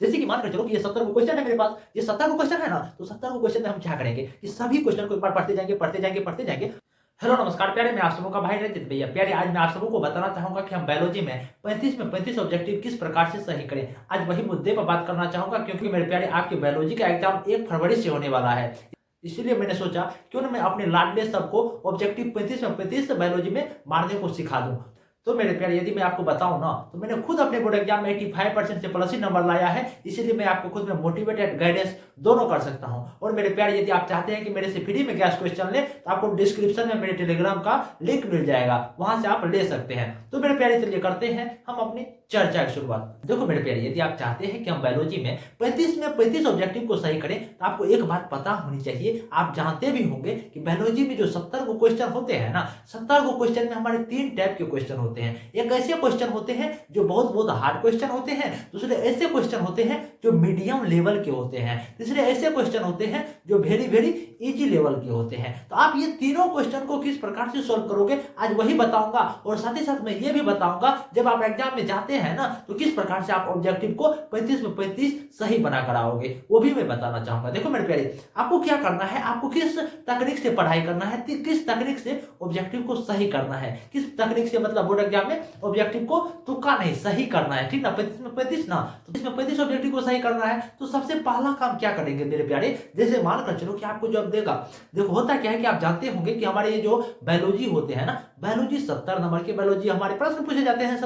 जैसे कि मान कर चलो कि ये 70 को क्वेश्चन है मेरे पास, ये 70 को क्वेश्चन है ना, तो 70 को क्वेश्चन में हम क्या करेंगे कि सभी क्वेश्चन को एक बार पढ़ते जाएंगे पढ़ते जाएंगे पढ़ते जाएंगे। हेलो नमस्कार प्यारे, मैं आप सबों का भाई रंजित भैया। प्यारे, आज मैं आप सबों को बताना चाहूंगा कि हम बायोलॉजी में 35 में 35 ऑब्जेक्टिव किस प्रकार से सही करें। आज वही मुद्दे पर बात करना चाहूंगा, क्योंकि मेरे प्यारे आपके बायोलॉजी का एग्जाम 1 फरवरी से होने वाला है। इसलिए मैंने सोचा क्यों ना मैं अपने लाडले सबको ऑब्जेक्टिव 35 में 35 बायोलॉजी में मारने को सिखा दूं। तो मेरे प्यारे, यदि मैं आपको बताऊं ना, तो मैंने खुद अपने बोर्ड एग्जाम में 85% से प्लस ही नंबर लाया है। इसीलिए मैं आपको खुद में मोटिवेटेड गाइडेंस दोनों कर सकता हूं। और मेरे प्यारे, यदि आप चाहते हैं कि मेरे से फ्री में गैस क्वेश्चन ले, तो आपको डिस्क्रिप्शन में मेरे टेलीग्राम का लिंक मिल जाएगा, वहां से आप ले सकते हैं। तो मेरे प्यारे, चलिए करते हैं हम अपनी चर्चा की शुरुआत। देखो मेरे प्यारे, यदि आप चाहते हैं कि हम बायोलॉजी में 35 में 35 ऑब्जेक्टिव को सही करें, तो आपको एक बात पता होनी चाहिए। आप जानते भी होंगे कि बायोलॉजी में जो 70 को क्वेश्चन होते हैं ना, 70 को क्वेश्चन में हमारे 3 टाइप के क्वेश्चन होते हैं। एक ऐसे क्वेश्चन होते हैं जो बहुत बहुत हार्ड क्वेश्चन होते हैं, दूसरे ऐसे क्वेश्चन होते हैं जो मीडियम लेवल के होते हैं, तीसरे ऐसे क्वेश्चन होते हैं जो वेरी वेरी इजी लेवल के होते हैं। तो आप ये तीनों क्वेश्चन को किस प्रकार से सॉल्व करोगे, आज वही बताऊंगा। और साथ ही साथ मैं ये भी बताऊंगा, जब आप एग्जाम में जाते हैं ना, तो किस प्रकार से आप ऑब्जेक्टिव को 35 में 35 सही बना कर आओगे, वो भी मैं बताना चाहूंगा। देखो मेरे प्यारे, आपको क्या करना है, आपको किस तकनीक से पढ़ाई करना है, किस तकनीक से ऑब्जेक्टिव को सही करना है, किस तकनीक से, मतलब बोर्ड एग्जाम में ऑब्जेक्टिव को तुक्का नहीं, सही करना है, ठीक ना। 35 में 35 ना, तो इसमें 35 ऑब्जेक्टिव को सही करना है। तो सबसे पहला काम क्या करेंगे मेरे प्यारे, जैसे मान कर चलो कि आपको जब देगा, देखो होता क्या है कि आप जानते होंगे कि हमारे ये जो बायोलॉजी होते हैं ना, बायोलॉजी 70 नंबर के बायोलॉजी हमारे प्रश्न पूछे जाते हैं।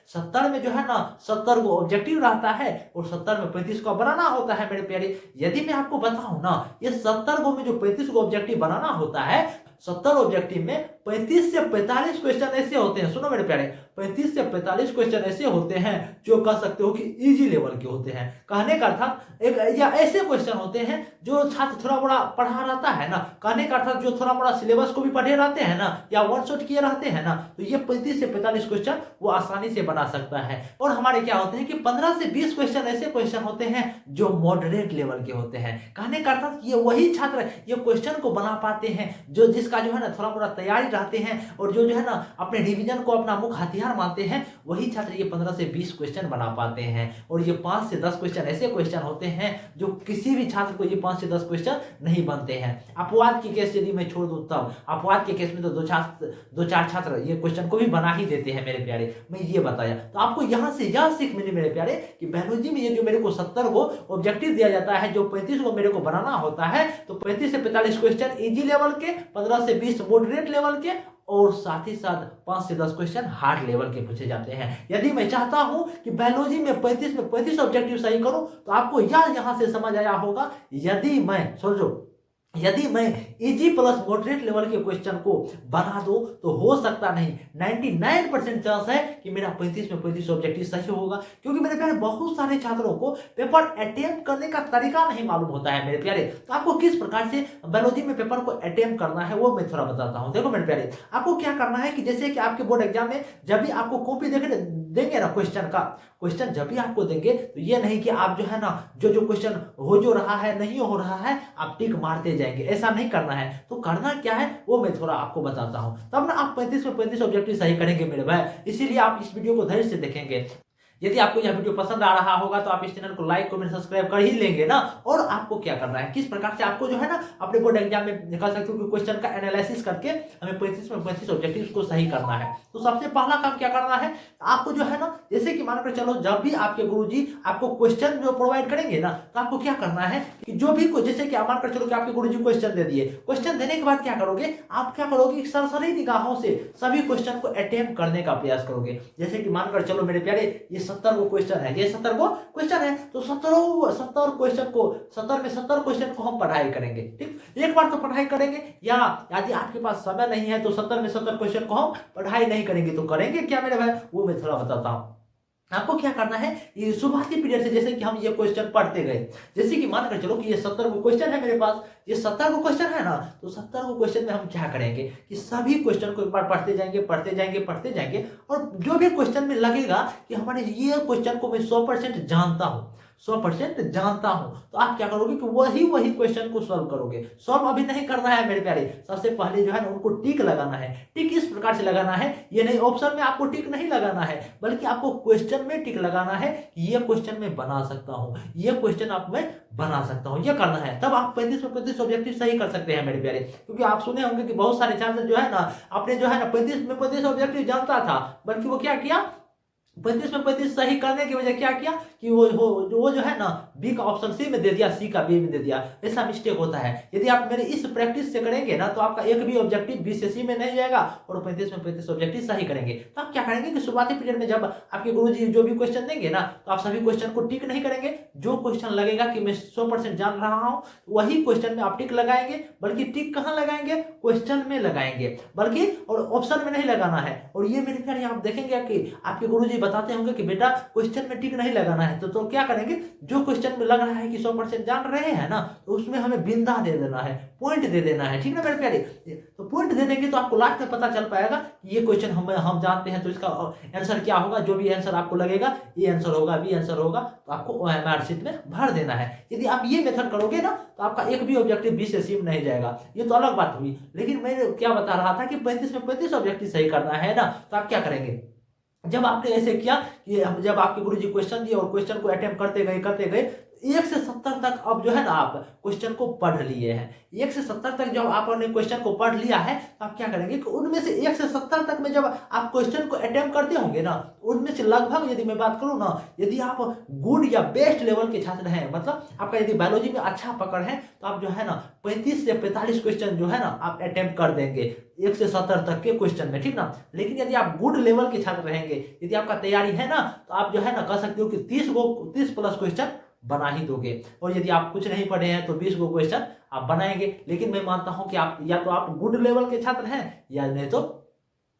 70 में जो है ना, 70 को ऑब्जेक्टिव रहता है और 70 में 35 को बनाना होता है मेरे प्यारे। यदि मैं आपको बताऊं ना, ये 70 को में जो 35 को ऑब्जेक्टिव बनाना होता है, 70 ऑब्जेक्टिव में 35 से 45 क्वेश्चन ऐसे होते हैं, सुनो मेरे प्यारे, 35 से 45 क्वेश्चन ऐसे होते हैं जो कह सकते हो कि इजी लेवल के होते हैं। कहने का अर्थात एक या ऐसे क्वेश्चन होते हैं जो छात्र थोड़ा बड़ा पढ़ा रहता है ना, कहने का अर्थात जो थोड़ा बड़ा सिलेबस को भी पढ़े रहते हैं ना, या वन शॉट किए रहते हैं ना, तो ये 35 से 45 क्वेश्चन वो आसानी से बना सकता है। और हमारे क्या होते हैं कि 15 से 20 क्वेश्चन ऐसे क्वेश्चन होते हैं जो मॉडरेट लेवल के होते हैं। कहने का अर्थात ये वही छात्र ये क्वेश्चन को बना पाते हैं जो जिसका जो है ना थोड़ा बड़ा तैयारी रहते हैं, और जो है ना अपने रिवीजन को अपना मुख्य हथियार मानते हैं, वही छात्र ये 15 से 20 क्वेश्चन बना पाते हैं। और ये 5 से 10 क्वेश्चन ऐसे क्वेश्चन होते हैं जो किसी भी छात्र को ये 5 से 10 क्वेश्चन नहीं बनते हैं। अपवाद की केस यदि मैं छोड़ दूं, तब अपवाद के केस में तो दो चार छात्र ये क्वेश्चन को भी बना ही देते हैं मेरे प्यारे। मैं ये बताया, तो आपको यहां से यह सीख मिली मेरे प्यारे कि बायोलॉजी में ये जो मेरे को 70 को ऑब्जेक्टिव दिया जाता है, जो 35 को मेरे को बनाना होता है, तो 35 से 45 क्वेश्चन इजी लेवल के, 15 से 20 मॉडरेट लेवल के, और साथ ही साथ 5 से 10 क्वेश्चन हार्ड लेवल के पूछे जाते हैं। यदि मैं चाहता हूं कि बायोलॉजी में 35 में 35 ऑब्जेक्टिव सही करूं, तो आपको यहां से समझ आया होगा, यदि मैं इजी प्लस मॉडरेट लेवल के क्वेश्चन को बना दूं, तो हो सकता नहीं 99% चांस है कि मेरा 35 में 35 ऑब्जेक्टिव सही होगा। क्योंकि मेरे प्यारे बहुत सारे छात्रों को पेपर अटेम्प्ट करने का तरीका नहीं मालूम होता है मेरे प्यारे। तो आपको किस प्रकार से बायोलॉजी में पेपर को अटेम्प्ट करना है, वो मैं थोड़ा बताता हूं। देखो मेरे प्यारे, आपको क्या करना है कि जैसे कि आपके बोर्ड एग्जाम में जब भी आपको कॉपी देंगे ना, क्वेश्चन जब भी आपको देंगे, तो ये नहीं कि आप जो है ना जो क्वेश्चन हो जो रहा है नहीं हो रहा है आप टिक मारते जाएंगे, ऐसा नहीं करना है। तो करना क्या है वो मैं थोड़ा आपको बताता हूं, तब ना आप 35 में 35 ऑब्जेक्टिव सही करेंगे मेरे भाई। इसीलिए आप इस वीडियो को धैर्य से देखेंगे। यदि आपको यह वीडियो पसंद आ रहा होगा तो आप इस चैनल को लाइक कमेंट सब्सक्राइब कर ही लेंगे ना। और आपको क्या करना है, किस प्रकार से आपको जो है ना अपने बोर्ड एग्जाम में निकाल सकते हो कि क्वेश्चन का एनालिसिस करके हमें 35 में 35 ऑब्जेक्टिव्स को सही करना है। तो सबसे पहला काम क्या करना है, आपको जो है ना, जैसे कि मानकर चलो जब भी आपके गुरुजी आपको क्वेश्चन जो प्रोवाइड करेंगे ना, तो आपको क्या करना है कि जो भी जैसे कि मानकर चलो कि आपके गुरुजी क्वेश्चन दे दिए, क्वेश्चन देने के बाद क्या करोगे, आप क्या करोगे, सरसरी निगाहों से सभी क्वेश्चन को अटेम्प्ट करने का प्रयास करोगे। जैसे कि मानकर चलो मेरे प्यारे, ये 70 को क्वेश्चन है, ये 70 को क्वेश्चन है, तो 70 क्वेश्चन को 70 क्वेश्चन को हम पढ़ाई करेंगे। ठीक, एक बार तो पढ़ाई करेंगे, या यदि आपके पास समय नहीं है तो 70 क्वेश्चन को हम पढ़ाई नहीं करेंगे, तो करेंगे क्या मेरे भाई, वो मैं थोड़ा बताता हूं। आपको क्या करना है, ये शुरुआती पीरियड से जैसे कि हम ये क्वेश्चन पढ़ते गए, जैसे कि मान कर चलो कि ये 70 को क्वेश्चन है मेरे पास, ये 70 को क्वेश्चन है ना, तो 70 को क्वेश्चन में हम क्या करेंगे कि सभी क्वेश्चन को एक बार पढ़ते जाएंगे, और जो भी क्वेश्चन में लगेगा कि हमारे ये क्वेश्चन को मैं 100% जानता हूं, 100% जानता हूं, तो आप क्या करोगे कि वही क्वेश्चन को सॉल्व करोगे। सॉल्व अभी नहीं करना है मेरे प्यारे, सबसे पहले जो है ना उनको टिक लगाना है। टिक इस प्रकार से लगाना है, ये नहीं ऑप्शन में आपको टिक नहीं लगाना है, बल्कि आपको क्वेश्चन में टिक लगाना है कि ये क्वेश्चन मैं बना सकता हूं, ये क्वेश्चन आप मैं बना सकता हूं, ये करना है। तब आप 35 में 35 ऑब्जेक्टिव सही कर सकते हैं मेरे प्यारे। क्योंकि आप सुने होंगे कि बहुत सारे चांसेस जो है ना, आपने जो है ना 35 में 35 ऑब्जेक्टिव जानता था, बल्कि वो क्या किया, 35 में 35 सही करने की वजह क्या किया कि वो जो है ना बी का ऑप्शन सी में दे दिया, सी का बी में दे दिया। ऐसा मिस्टेक होता है। यदि आप मेरे इस प्रैक्टिस से करेंगे ना, तो आपका एक भी ऑब्जेक्टिव बी से सी में नहीं जाएगा और 35 में 35 ऑब्जेक्टिव सही करेंगे। तो आप क्या करेंगे कि शुरुआती पीरियड में जब आपके गुरुजी जो भी क्वेश्चन देंगे ना, तो आप सभी क्वेश्चन को टिक नहीं करेंगे। जो क्वेश्चन लगेगा कि मैं 100% जान रहा हूं, वही क्वेश्चन में आप टिक लगाएंगे। बल्कि टिक कहां लगाएंगे, क्वेश्चन में लगाएंगे, बल्कि और ऑप्शन में नहीं लगाना है। और ये मेरे प्यारे आप देखेंगे कि आपके गुरुजी बताते होंगे कि बेटा क्वेश्चन में टिक नहीं लगाना है, तो क्या करेंगे, जो क्वेश्चन में लग रहा है कि 100% जान रहे हैं ना, तो उसमें हमें बिंदा दे देना है, पॉइंट दे देना है, ठीक ना मेरे प्यारे। तो पॉइंट दे देंगे तो आपको लास्ट में पता चल पाएगा कि ये क्वेश्चन हम जानते हैं, तो इसका आंसर क्या होगा। जो भी आंसर आपको लगेगा, ए आंसर होगा, बी आंसर होगा, तो आपको ओएमआर शीट में भर देना है। यदि आप ये मेथड करोगे ना, तो आपका एक भी ऑब्जेक्टिव बी से सी में नहीं जाएगा। ये तो अलग बात हुई, लेकिन मैं क्या बता रहा था कि 35 में 35 ऑब्जेक्टिव सही करना है ना, तो आप क्या करेंगे, जब आपने ऐसे किया कि जब आपके गुरुजी क्वेश्चन दिए और क्वेश्चन को अटेम्प्ट करते गए 1 से 70 तक अब जो है ना आप क्वेश्चन को पढ़ लिए हैं। 1 से 70 तक जब आपने क्वेश्चन को पढ़ लिया है, तो आप क्या करेंगे कि उनमें से 1 से 70 तक में जब आप क्वेश्चन को अटेम्प्ट करते होंगे ना, उनमें से लगभग यदि मैं बात करूं ना, यदि आप गुड या बेस्ट लेवल के छात्र हैं, मतलब आपका यदि बायोलॉजी में अच्छा पकड़ है, तो आप जो है ना 35 से 45 क्वेश्चन जो है ना आप अटेम्प्ट कर देंगे 1 से 70 तक के क्वेश्चन में, ठीक ना। लेकिन यदि आप गुड लेवल के छात्र रहेंगे, यदि आपका तैयारी है ना, तो आप जो है ना कह सकते हो कि 30 प्लस क्वेश्चन बना ही दोगे। और यदि आप कुछ नहीं पढ़े हैं तो 20 गो क्वेश्चन आप बनाएंगे। लेकिन मैं मानता हूं कि आप या तो आप गुड लेवल के छात्र हैं, या नहीं तो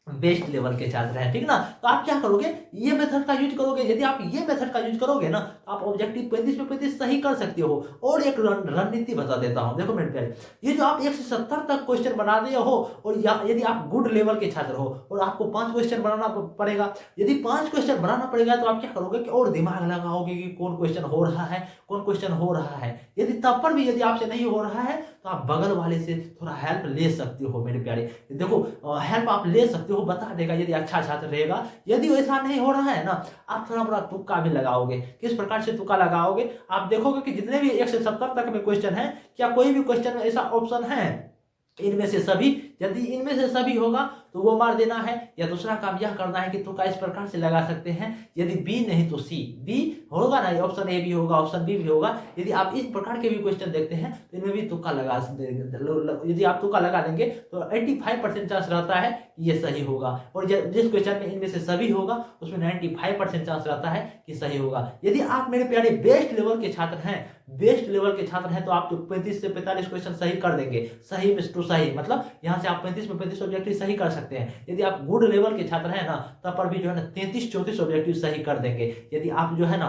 बेस्ट लेवल के छात्र हैं, ठीक ना। तो आप क्या करोगे, ये मेथड का यूज करोगे। यदि आप ये मेथड का यूज करोगे ना, तो आप ऑब्जेक्टिव 35 में 35 सही कर सकते हो। और एक रणनीति बता देता हूं, देखो मेरे प्यारे, ये जो आप 1 से 70 तक क्वेश्चन बना दिए हो, और यदि आप गुड लेवल के छात्र हो और आपको 5 क्वेश्चन बनाना पड़ेगा, यदि 5 क्वेश्चन बनाना पड़ेगा, तो आप क्या करोगे कि और दिमाग लगाओगे कि कौन क्वेश्चन हो रहा है, कौन क्वेश्चन हो रहा है। यदि तब पर भी यदि आपसे नहीं हो रहा है, तो आप बगल वाले से थोड़ा हेल्प ले सकते हो मेरे प्यारे। देखो हेल्प आप ले सकते हो, बता देगा यदि अच्छा छात्र रहेगा। यदि वैसा नहीं हो रहा है ना, आप थोड़ा बड़ा तुक्का भी लगाओगे। किस प्रकार से तुक्का लगाओगे, आप देखोगे कि जितने भी 1 से 70 तक में क्वेश्चन है, क्या कोई भी क्वेश्चन में ऐसा ऑप्शन है इनमें से सभी, यदि इनमें से सभी होगा तो वो मार देना है। या दूसरा काम यह करना है कि तुक्का इस प्रकार से लगा सकते हैं, यदि बी नहीं तो सी, बी होगा ना, ऑप्शन ए भी होगा, ऑप्शन बी भी होगा। यदि आप इस प्रकार के भी क्वेश्चन देखते हैं, तो इनमें भी तुक्का लगा देंगे। यदि आप तुक्का लगा देंगे तो 85% चांस रहता है कि ये सही होगा। और जिस क्वेश्चन में इनमें से सभी होगा, उसमें 95% चांस रहता है कि सही होगा। यदि आप मेरे प्यारे बेस्ट लेवल के छात्र हैं, बेस्ट लेवल के छात्र हैं, तो आप जो 35 से 45 क्वेश्चन सही कर देंगे। सही में टू सही, मतलब यहाँ से आप 35 में 35 ऑब्जेक्टिव सही कर सकते हैं। यदि आप गुड लेवल के छात्र हैं ना, तब पर भी जो है ना 33-34 ऑब्जेक्टिव सही कर देंगे। यदि आप जो है ना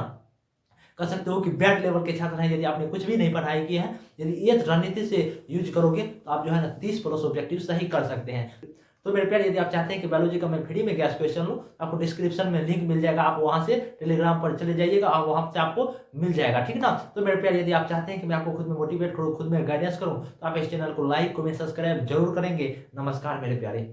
कह सकते हो कि बैड लेवल के छात्र हैं, यदि आपने कुछ भी नहीं पढ़ाई की है, यदि ये रणनीति से यूज करोगे, तो आप जो है ना 30 प्लस ऑब्जेक्टिव सही कर सकते हैं। तो मेरे प्यारे, यदि आप चाहते हैं कि बायोलॉजी का मैं फ्री में गैस क्वेश्चन लूँ, आपको डिस्क्रिप्शन में लिंक मिल जाएगा, आप वहां से टेलीग्राम पर चले जाइएगा और वहां से आपको मिल जाएगा, ठीक ना। तो मेरे प्यारे, यदि आप चाहते हैं कि मैं आपको खुद में मोटिवेट करूँ, खुद में गाइडेंस करूँ, तो आप इस चैनल को लाइक कमेंट सब्सक्राइब जरूर करेंगे। नमस्कार मेरे प्यारे।